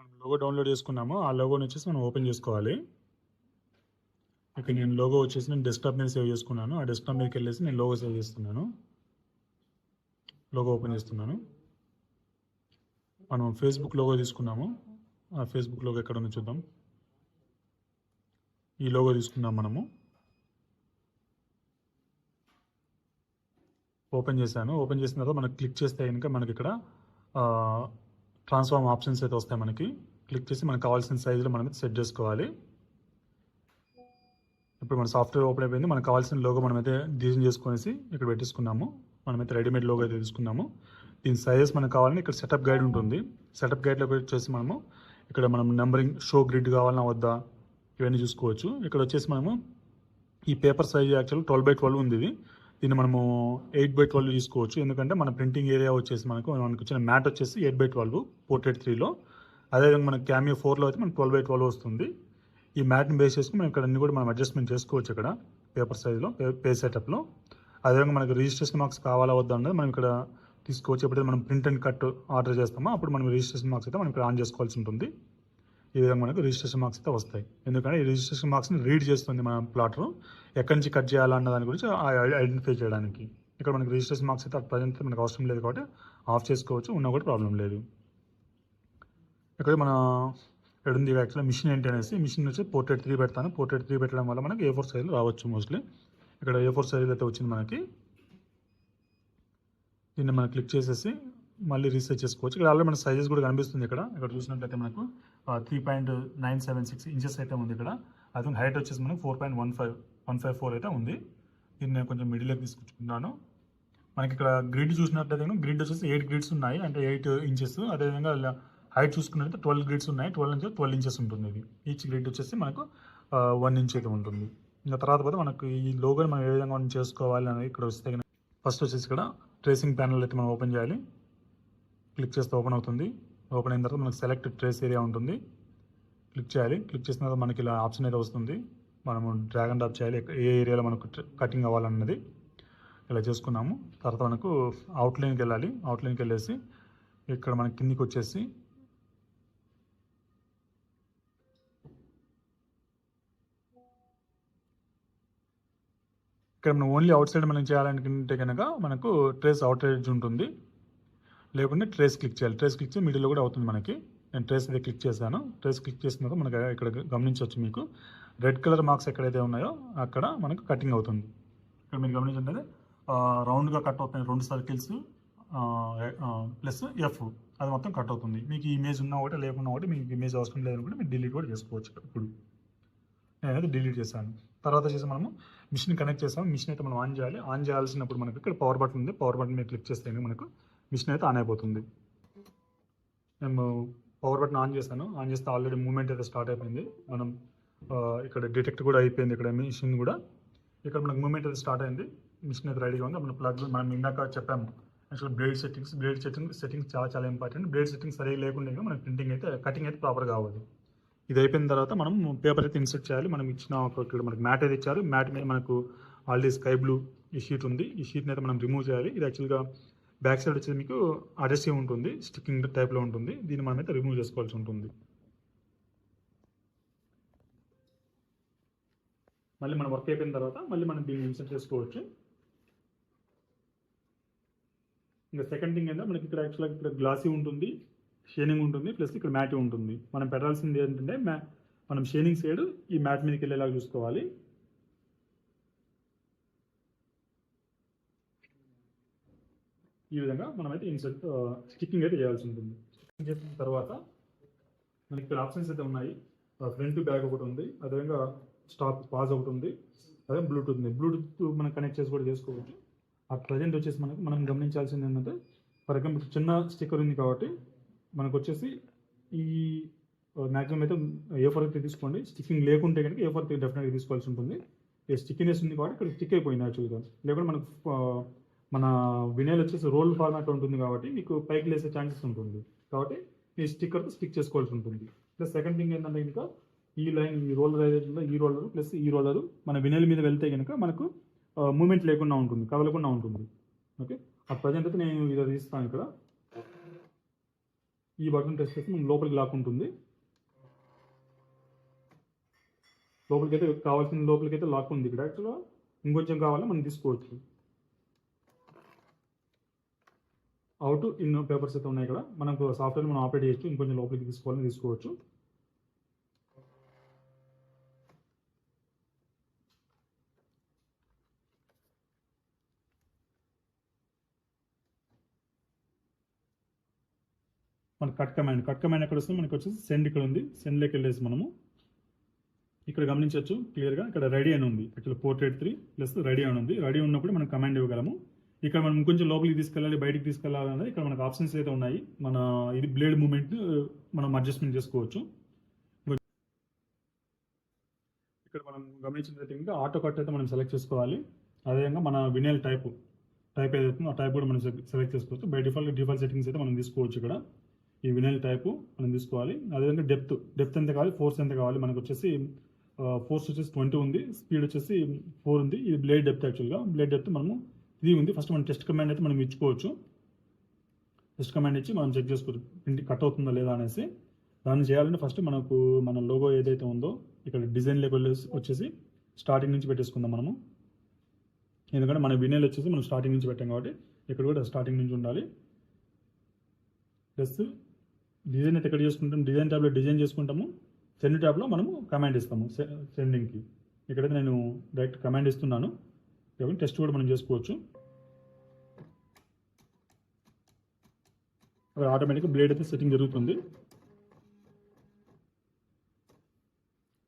మనం logo download చేసుకున్నాము. ఆ లోగోని వచ్చేసి మనం ఓపెన్ చేసుకోవాలి. ఇక్కడ నేను లోగో వచ్చేసి నేను డెస్క్టాప్ మీద సేవ్ చేసుకున్నాను. ఆ డెస్క్టాప్ మీదకి వెళ్ళేసి నేను లోగో సేవ్ చేస్తున్నాను. లోగో ఓపెన్ చేస్తున్నాను. మనం ఫేస్బుక్ లోగో తీసుకున్నాము. ఆ ఫేస్బుక్ లోగో ఎక్కడ ఉందో చూద్దాం. ఈ లోగో తీసుకున్నాం మనము. ఓపెన్ చేశాను. ఓపెన్ చేసిన తర్వాత మనకు క్లిక్ చేస్తే కనుక మనకి ఇక్కడ ట్రాన్స్ఫార్మ్ ఆప్షన్స్ అయితే వస్తాయి. మనకి క్లిక్ చేసి మనకు కావాల్సిన సైజులో మనం సెట్ చేసుకోవాలి. ఇప్పుడు మన సాఫ్ట్వేర్ ఓపెన్ అయిపోయింది. మనకు కావాల్సిన లోగో మనమైతే డిజైన్ చేసుకునేసి ఇక్కడ పెట్టేసుకున్నాము. మనమైతే రెడీమేడ్ లోగో అయితే తీసుకున్నాము. దీని సైజెస్ మనకు కావాలని ఇక్కడ సెటప్ గైడ్ ఉంటుంది. సెటప్ గైడ్లోకి వచ్చేసి మనము ఇక్కడ మనం నెంబరింగ్ షో గ్రిడ్ కావాలన్నా వద్దా ఇవన్నీ చూసుకోవచ్చు. ఇక్కడ వచ్చేసి మనము ఈ పేపర్ సైజ్ యాక్చువల్ 12x12 ఉంది. దీన్ని మనము 8x12 తీసుకోవచ్చు. ఎందుకంటే మన ప్రింటింగ్ ఏరియా వచ్చేసి మనకు వచ్చిన మ్యాట్ వచ్చేసి 8x12 పోర్ట్రేట్ 3లో. అదేవిధంగా మన క్యామియో 4లో అయితే మనకు 12x12 వస్తుంది. ఈ మ్యాట్ని బేస్ చేసుకుని మనం ఇక్కడ అన్ని కూడా మనం అడ్జస్ట్మెంట్ చేసుకోవచ్చు. ఇక్కడ పేపర్ సైజ్లో పేజ్ సెటప్లో. అదేవిధంగా మనకు రిజిస్ట్రేషన్ మార్క్స్ కావాలా వద్దా అన్నది మనం ఇక్కడ తీసుకోవచ్చు. ఎప్పుడైతే మనం ప్రింట్ అండ్ కట్ ఆర్డర్ చేస్తామో అప్పుడు మనం రిజిస్ట్రేషన్ మార్క్స్ అయితే మనం ఇక్కడ ఆన్ చేసుకోవాల్సి ఉంటుంది. ఈ విధంగా మనకు రిజిస్ట్రేషన్ మార్క్స్ అయితే వస్తాయి. ఎందుకంటే ఈ రిజిస్ట్రేషన్ మార్క్స్ని రీడ్ చేస్తుంది మన ప్లాటర్ ఎక్కడి నుంచి కట్ చేయాలన్న దాని గురించి ఐడెంటిఫై చేయడానికి. ఇక్కడ మనకి రిజిస్ట్రేషన్ మార్క్స్ అయితే ప్రజెంట్ మనకు అవసరం లేదు కాబట్టి ఆఫ్ చేసుకోవచ్చు. ఉన్నా కూడా ప్రాబ్లం లేదు. ఇక్కడ మన ఇక్కడ ఉంది యాక్చువల్గా మిషన్ ఏంటి అనేసి మిషన్ వచ్చి పోర్ట్రేట్ 3 పెడతాను. పోర్ట్రేట్ 3 పెట్టడం వల్ల మనకి A4 సైజులో రావచ్చు మోస్ట్లీ. ఇక్కడ A4 సైజ్ అయితే వచ్చింది మనకి. దీన్ని మనం క్లిక్ చేసేసి మళ్ళీ రీసెర్చ్ చేసుకోవచ్చు. ఇక్కడ ఆల్రెడీ మన సైజెస్ కూడా కనిపిస్తుంది. ఇక్కడ చూసినట్లయితే మనకు 3.976 ఇంచెస్ అయితే ఉంది. ఇక్కడ అదే హైట్ వచ్చేసి మనకు 4.154 అయితే ఉంది. దీన్ని నేను కొంచెం మిడిల్లోకి తీసుకొచ్చుకున్నాను. మనకి ఇక్కడ గ్రిడ్ చూసినట్లయితే గ్రిడ్ వచ్చేసి 8 గ్రిడ్స్ ఉన్నాయి, అంటే 8 ఇంచెస్. అదేవిధంగా హైట్ చూసుకున్నట్లయితే 12 గ్రిడ్స్ ఉన్నాయి. 12 ఇంచెస్ ఉంటుంది. ఇది ఈచ్ గ్రిడ్ వచ్చేసి మనకు 1 ఇంచ్ అయితే ఉంటుంది. ఇంకా తర్వాత పోతే మనకు ఈ లోగోని మనం ఏ విధంగా మనం చేసుకోవాలి అనేది ఇక్కడ వస్తే ఫస్ట్ వచ్చేసి ఇక్కడ ట్రేసింగ్ ప్యానల్ అయితే మనం ఓపెన్ చేయాలి. క్లిక్ చేస్తే ఓపెన్ అవుతుంది. ఓపెన్ అయిన తర్వాత మనకు సెలెక్ట్ ట్రేస్ ఏరియా ఉంటుంది. క్లిక్ చేయాలి. క్లిక్ చేసిన తర్వాత మనకి ఇలా ఆప్షన్ అయితే వస్తుంది. మనము డ్రాగ్ అండ్ డ్రాప్ చేయాలి ఏ ఏరియాలో మనకు కటింగ్ అవ్వాలన్నది. ఇలా చేసుకున్నాము. తర్వాత మనకు అవుట్లైన్కి వెళ్ళాలి. అవుట్లైన్కి వెళ్ళేసి ఇక్కడ మనకి కిందికి వచ్చేసి ఇక్కడ మనం ఓన్లీ అవుట్ సైడ్ మనం చేయాలనుకుంటే కనుక మనకు ట్రేస్ అవుట్ ఎడ్జ్ ఉంటుంది. లేకుంటే ట్రేస్ క్లిక్ చేయాలి. ట్రేస్ క్లిక్ చేసి మిడిల్లో కూడా అవుతుంది మనకి. నేను ట్రేస్ అయితే క్లిక్ చేశాను. ట్రేస్ క్లిక్ చేసిన తర్వాత మనకి ఇక్కడ గమనించవచ్చు. మీకు రెడ్ కలర్ మార్క్స్ ఎక్కడైతే ఉన్నాయో అక్కడ మనకు కటింగ్ అవుతుంది. ఇక్కడ మీరు గమనించండి, రౌండ్గా కట్ అవుతాయి 2 సర్కిల్స్ ప్లస్ F అది మొత్తం కట్ అవుతుంది. మీకు ఈ ఇమేజ్ ఉన్నా ఒకటి లేకున్నా ఒకటి మీకు ఇమేజ్ అవసరం లేదనుకుంటే మీరు డిలీట్ కూడా చేసుకోవచ్చు. ఇప్పుడు నేనైతే డిలీట్ చేశాను. తర్వాత వచ్చేసి మనము మిషన్ కనెక్ట్ చేసాము. మిషన్ అయితే మనం ఆన్ చేయాలి. ఆన్ చేయాల్సినప్పుడు మనకు ఇక్కడ పవర్ బటన్ ఉంది. పవర్ బటన్ మీద క్లిక్ చేస్తే మనకు మిషన్ అయితే ఆన్ అయిపోతుంది. నేను పవర్ బటన్ ఆన్ చేశాను. ఆన్ చేస్తే ఆల్రెడీ మూవ్మెంట్ అయితే స్టార్ట్ అయిపోయింది. మనం ఇక్కడ డిటెక్ట్ కూడా అయిపోయింది. ఇక్కడ మిషన్ కూడా ఇక్కడ మనకు మూవ్మెంట్ అయితే స్టార్ట్ అయింది. మిషన్ అయితే రెడీగా ఉంది. మన ప్లగ్ మనం ఇందాక చెప్పాము యాక్చువల్ బ్లేడ్ సెట్టింగ్స్ చాలా ఇంపార్టెంట్. బ్లేడ్ సెట్టింగ్స్ సరిగ్గా లేకుండా మనకి ప్రింటింగ్ అయితే కటింగ్ అయితే ప్రాపర్గా అవ్వదు. ఇది అయిపోయిన తర్వాత మనం పేపర్ అయితే ఇన్సర్ట్ చేయాలి. మనం ఇచ్చిన ఇక్కడ మనకి మ్యాట్ అయితే ఇచ్చారు. మ్యాట్ మీద మనకు ఆల్రెడీ స్కై బ్లూ ఈ షీట్ ఉంది. ఈ షీట్ని అయితే మనం రిమూవ్ చేయాలి. ఇది యాక్చువల్గా బ్యాక్ సైడ్ వచ్చేది మీకు అడెసివ్ ఉంటుంది, స్టిక్కింగ్ టైప్లో ఉంటుంది. దీన్ని మనం అయితే రిమూవ్ చేసుకోవాల్సి ఉంటుంది. మళ్ళీ మనం వర్క్ అయిపోయిన తర్వాత మళ్ళీ మనం దీన్ని ఇన్సర్ట్ చేసుకోవచ్చు. ఇంకా సెకండ్ థింగ్ ఏంటంటే మనకి ఇక్కడ యాక్చువల్గా ఇక్కడ గ్లాసీ ఉంటుంది, షేనింగ్ ఉంటుంది, ప్లస్ ఇక్కడ మ్యాట్ ఉంటుంది. మనం పెట్టాల్సింది ఏంటంటే మనం షేనింగ్ సైడ్ ఈ మ్యాట్ మీదకి వెళ్ళేలాగా చూసుకోవాలి. ఈ విధంగా మనమైతే ఇన్సర్ట్ స్టిక్కింగ్ అయితే చేయాల్సి ఉంటుంది. స్టిక్కింగ్ చేసిన తర్వాత మనకి ఇక్కడ ఆప్షన్స్ అయితే ఉన్నాయి. ఫ్రంట్ బ్యాక్ ఒకటి ఉంది, అదేవిధంగా స్టాప్ పాజ్ ఒకటి ఉంది, అదే బ్లూటూత్ ఉంది. బ్లూటూత్ మనం కనెక్ట్ చేసి కూడా చేసుకోవచ్చు. ఆ ప్రజెంట్ వచ్చేసి మనం గమనించాల్సింది ఏంటంటే ఫర్ ఎగ్జాంపుల్ చిన్న స్టిక్కర్ ఉంది కాబట్టి మనకు వచ్చేసి ఈ మ్యాక్సిమం అయితే A4 అయితే తీసుకోండి. స్టిక్కింగ్ లేకుంటే కనుక A4 అయితే డెఫినెట్గా తీసుకోవాల్సి ఉంటుంది. ఈ స్టిక్కినెస్ ఉంది కాబట్టి ఇక్కడ స్టిక్ అయిపోయింది యాక్చువల్గా. లేకుంటే మనకు మన వినైల్ వచ్చేసి రోల్ ఫార్మాట్ ఉంటుంది కాబట్టి మీకు పైకి లేసే ఛాన్సెస్ ఉంటుంది. కాబట్టి ఈ స్టిక్కర్తో స్టిక్ చేసుకోవాల్సి ఉంటుంది. ప్లస్ సెకండ్ థింగ్ ఏంటంటే కనుక ఈ లైన్ ఈ రోలర్ ఏదైతే ఉందో ఈ రోలర్ ప్లస్ ఈ రోలర్ మన వినైల్ మీద వెళ్తే కనుక మనకు మూమెంట్ లేకుండా ఉంటుంది, కదలకుండా ఉంటుంది. ఓకే, ఆ ప్రజెంట్ అయితే నేను ఇది తీస్తాను. ఇక్కడ ఈ బటన్ ప్రెస్ చేసి మనం లోపలికి లాక్కుంటుంది. లోపలికైతే కావాల్సిన లోపలికైతే లాక్ ఉంది ఇక్కడ. యాక్చువల్గా ఇంకొంచెం కావాలని మనం తీసుకోవచ్చు. అవుట్ ఇన్ పేపర్స్ అయితే ఉన్నాయి ఇక్కడ. మనకు సాఫ్ట్వేర్ మనం ఆపరేట్ చేయొచ్చు. ఇంకొంచెం లోపలికి తీసుకోవాలని తీసుకోవచ్చు. మన కట్ కమాండ్ ఎక్కడ వస్తుంది? మనకి వచ్చేసి సెండ్ ఇక్కడ ఉంది. సెండ్లోకి వెళ్ళేసి మనము ఇక్కడ గమనించవచ్చు క్లియర్గా. ఇక్కడ రెడీ అని ఉంది. యాక్చువల్ పోర్ట్రేట్ 3 ప్లస్ రెడీ అని ఉంది. రెడీ ఉన్నప్పుడు మనం కమాండ్ ఇవ్వగలము. ఇక్కడ మనం కొంచెం లోపలికి తీసుకెళ్ళాలి, బయటికి తీసుకెళ్ళాలి అనేది ఇక్కడ మనకు ఆప్షన్స్ అయితే ఉన్నాయి. మన ఇది బ్లేడ్ మూమెంట్ మనం అడ్జస్ట్మెంట్ చేసుకోవచ్చు. ఇక్కడ మనం గమనించినట్లయితే ఇంకా ఆటో కట్ అయితే మనం సెలెక్ట్ చేసుకోవాలి. అదేవిధంగా మన వినైల్ టైప్ ఏదైతుందో ఆ టైప్ కూడా మనం సెలెక్ట్ చేసుకోవచ్చు. బై డిఫాల్ట్ సెట్టింగ్స్ అయితే మనం తీసుకోవచ్చు. ఇక్కడ ఈ వినైల్ టైపు మనం తీసుకోవాలి. అదేవిధంగా డెప్త్ ఎంత కావాలి, ఫోర్స్ ఎంత కావాలి. మనకు వచ్చేసి ఫోర్స్ వచ్చేసి 20 ఉంది, స్పీడ్ వచ్చేసి 4 ఉంది. ఇది బ్లేడ్ డెప్త్. యాక్చువల్గా బ్లేడ్ డెప్త్ మనము 3 ఉంది. ఫస్ట్ మనం టెస్ట్ కమాండ్ అయితే మనం ఇచ్చుకోవచ్చు. టెస్ట్ కమాండ్ ఇచ్చి మనం చెక్ చేసుకోవచ్చు ప్రింట్ కట్ అవుతుందా లేదా అనేసి. దాన్ని చేయాలంటే ఫస్ట్ మనకు మన లోగో ఏదైతే ఉందో ఇక్కడ డిజైన్ లెవెల్ వచ్చేసి స్టార్టింగ్ నుంచి పెట్టేసుకుందాం మనము. ఎందుకంటే మన వినైల్ వచ్చేసి మనం స్టార్టింగ్ నుంచి పెట్టాం కాబట్టి ఇక్కడ కూడా స్టార్టింగ్ నుంచి ఉండాలి. ప్లస్ డిజైన్ అయితే ఎక్కడ చేసుకుంటాం? డిజైన్ ట్యాబ్లో డిజైన్ చేసుకుంటాము. సెండ్ ట్యాబ్లో మనము కమాండ్ ఇస్తాము సెండింగ్కి. ఇక్కడైతే నేను డైరెక్ట్ కమాండ్ ఇస్తున్నాను. కాబట్టి టెస్ట్ కూడా మనం చేసుకోవచ్చు. ఆటోమేటిక్గా బ్లేడ్ అయితే సెట్టింగ్ జరుగుతుంది.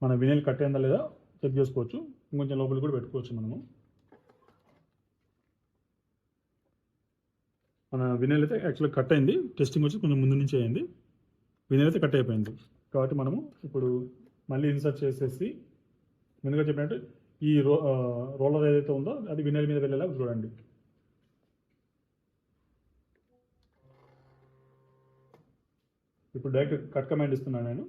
మన వినైల్ కట్ అయిందా లేదా చెక్ చేసుకోవచ్చు. ఇంకొంచెం లోపలికి కూడా పెట్టుకోవచ్చు మనము. మన వినైల్ అయితే యాక్చువల్గా కట్ అయింది. టెస్టింగ్ వచ్చి కొంచెం ముందు నుంచి అయింది. వినైల్ అయితే కట్ అయిపోయింది. కాబట్టి మనము ఇప్పుడు మళ్ళీ ఇన్సర్ట్ చేసేసి ముందుగా చెప్పినట్టు ఈ రోలర్ ఏదైతే ఉందో అది వినైల్ మీద వెళ్ళేలా చూడండి. ఇప్పుడు డైరెక్ట్ కట్ కమాండ్ ఇస్తున్నాను నేను.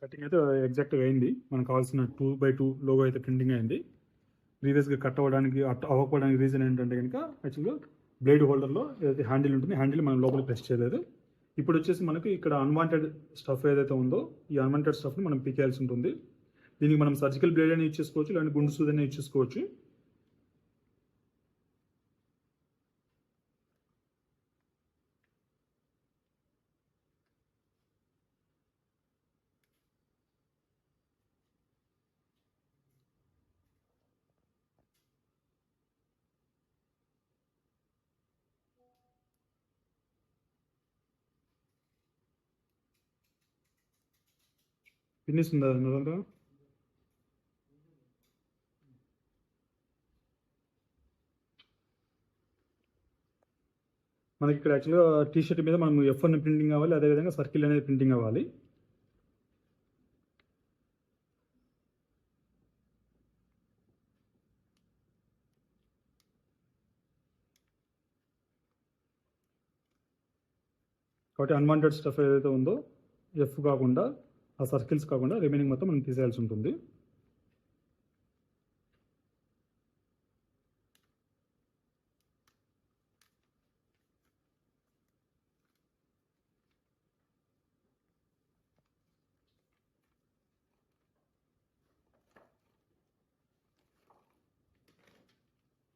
కటింగ్ అయితే ఎగ్జాక్ట్గా అయింది. మనకు కావాల్సిన 2x2 లోగో అయితే ప్రింటింగ్ అయింది. ప్రీవియస్గా కట్ అవ్వకపోవడానికి రీజన్ ఏంటంటే కనుక యాక్చువల్గా బ్లేడ్ హోల్డర్లో ఏదైతే హ్యాండిల్ ఉంటుంది, హ్యాండిల్ మనం లోపలికి ప్రెస్ చేయలేదు. ఇప్పుడు వచ్చేసి మనకి ఇక్కడ అన్వాంటెడ్ స్టఫ్ ఏదైతే ఉందో ఈ అన్వాంటెడ్ స్టఫ్ని మనం పీకేయాల్సి ఉంటుంది. దీనికి మనం సర్జికల్ బ్లేడ్ అని యూజ్ చేసుకోవచ్చు, లేదంటే గుండు సూది యూజ్ చేసుకోవచ్చు. ఫినిష్ ఉందా దాంట్లో? మనకి ఇక్కడ యాక్చువల్గా టీషర్ట్ మీద మనం F1 ప్రింటింగ్ కావాలి, అదేవిధంగా సర్కిల్ అనేది ప్రింటింగ్ అవ్వాలి. కాబట్టి అన్వాంటెడ్ స్టఫ్ ఏదైతే ఉందో ఎఫ్ కాకుండా ఆ సర్కిల్స్ కాకుండా రిమైనింగ్ మొత్తం మనం తీసేయాల్సి ఉంటుంది.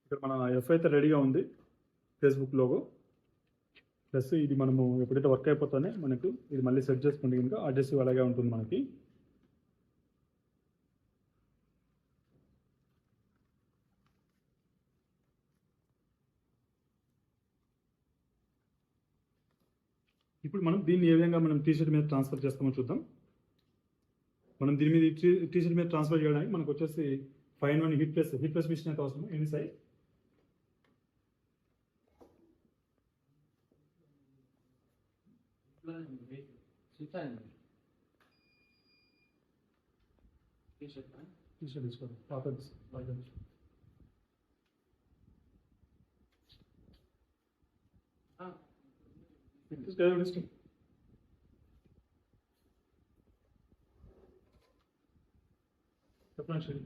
ఇక్కడ మన ఎఫ్ అయితే రెడీగా ఉంది, ఫేస్బుక్ లోగో. ప్లస్ ఇది మనము ఎప్పుడైతే వర్క్ అయిపోతానే మనకు ఇది మళ్ళీ సెట్ చేసుకుంటే కనుక అడ్జస్టివ్ అలాగే ఉంటుంది మనకి. ఇప్పుడు మనం దీన్ని ఏ విధంగా మనం టీషర్ట్ మీద ట్రాన్స్ఫర్ చేస్తామో చూద్దాం. మనం దీని మీద టీషర్ట్ మీద ట్రాన్స్ఫర్ చేయడానికి మనకు వచ్చేసి 5-in-1 హీట్ ప్రెస్ మిషన్ అయితే అవసరం. ఎనీ సైజ్ టీ-షర్ట్ తీసుకోండి పాపర్స్ చెప్పండి.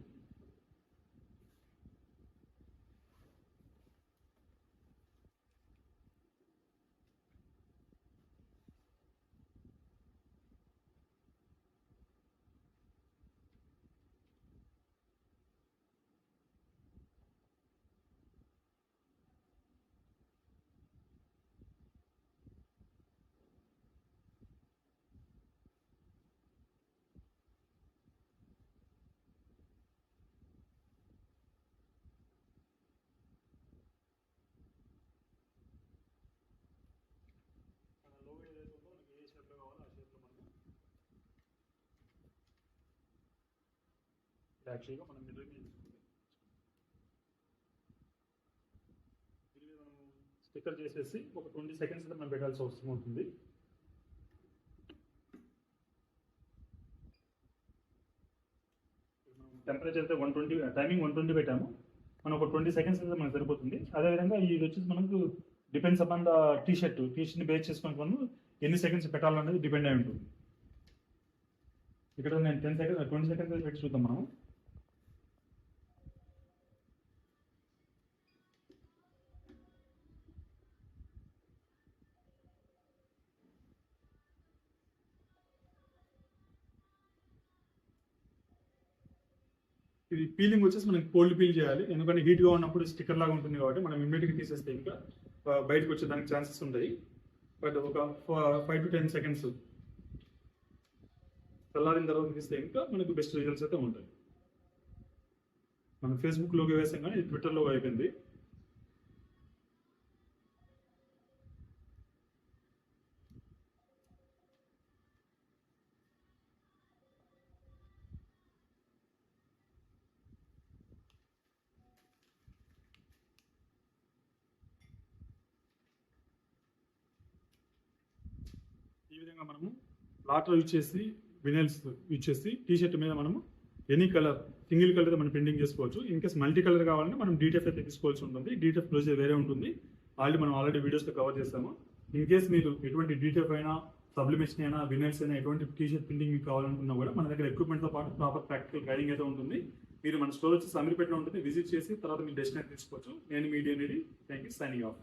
యాక్చువల్గా మనం మిర్రర్ మీద తీసుకుంటే దీని మీద మనం స్టిక్కర్ చేసేసి ఒక 20 సెకండ్స్ అయితే మనం పెట్టాల్సి అవసరం ఉంటుంది. టెంపరేచర్ అయితే 120, టైమింగ్ 120 పెట్టాము. మనం ఒక 20 సెకండ్స్ అయితే మనకు సరిపోతుంది. అదేవిధంగా ఇది వచ్చేసి మనకు డిపెండ్స్ అపాన్ ద టీషర్ట్ని బేస్ చేసుకొని మనం ఎన్ని సెకండ్స్ పెట్టాలనేది డిపెండ్ అయి ఉంటుంది. ఇక్కడ నేను 20 సెకండ్స్ పెట్టి చూద్దాం మనం. ఇది పీలింగ్ వచ్చేసి మనకి కోల్డ్ పీల్ చేయాలి, ఎందుకంటే హీట్గా ఉన్నప్పుడు స్టిక్కర్ లాగా ఉంటుంది కాబట్టి మనం ఇమ్మీడియట్గా తీసేస్తే ఇంకా బయటకు వచ్చేదానికి ఛాన్సెస్ ఉంటాయి. బట్ ఒక 5 to 10 సెకండ్స్ చల్లారిన తర్వాత తీస్తే ఇంకా మనకు బెస్ట్ రిజల్ట్స్ అయితే ఉంటాయి. మనం ఫేస్బుక్లోకి వేసాం కానీ ట్విట్టర్లో అయిపోయింది. ఈ విధంగా మనము లాటర్ యూజ్ చేసి వినైల్స్ యూజ్ చేసి టీషర్ట్ మీద మనము ఎనీ కలర్ సింగిల్ కలర్ మనం ప్రింటింగ్ చేసుకోవచ్చు. ఇన్ కేస్ మల్టీ కలర్ కావాలంటే మనం డీటెఫ్ అయితే తీసుకోవాల్సి ఉంటుంది. డీటెఫ్ ప్రొసీజర్ వేరే ఉంటుంది, మనం ఆల్రెడీ వీడియోస్లో కవర్ చేస్తాము. ఇన్ కేస్ మీరు ఎటువంటి డీటెఫ్ అయినా సబ్లిమేషన్ అయినా వినైల్స్ అయినా ఎటువంటి టీషర్ట్ ప్రింటింగ్ మీకు కావాలనుకున్నా కూడా మన దగ్గర ఎక్విప్మెంట్తో పాటు ప్రాపర్ ప్రాక్టికల్ గైడింగ్ అయితే ఉంటుంది. మీరు మన స్టోర్ వచ్చి అమీర్పేటలో ఉంటుంది, విజిట్ చేసి తర్వాత మీరు డెస్టినేషన్ తీసుకోవచ్చు. నేను మీడియా అనేది థ్యాంక్ యూ, సైనింగ్ ఆఫ్.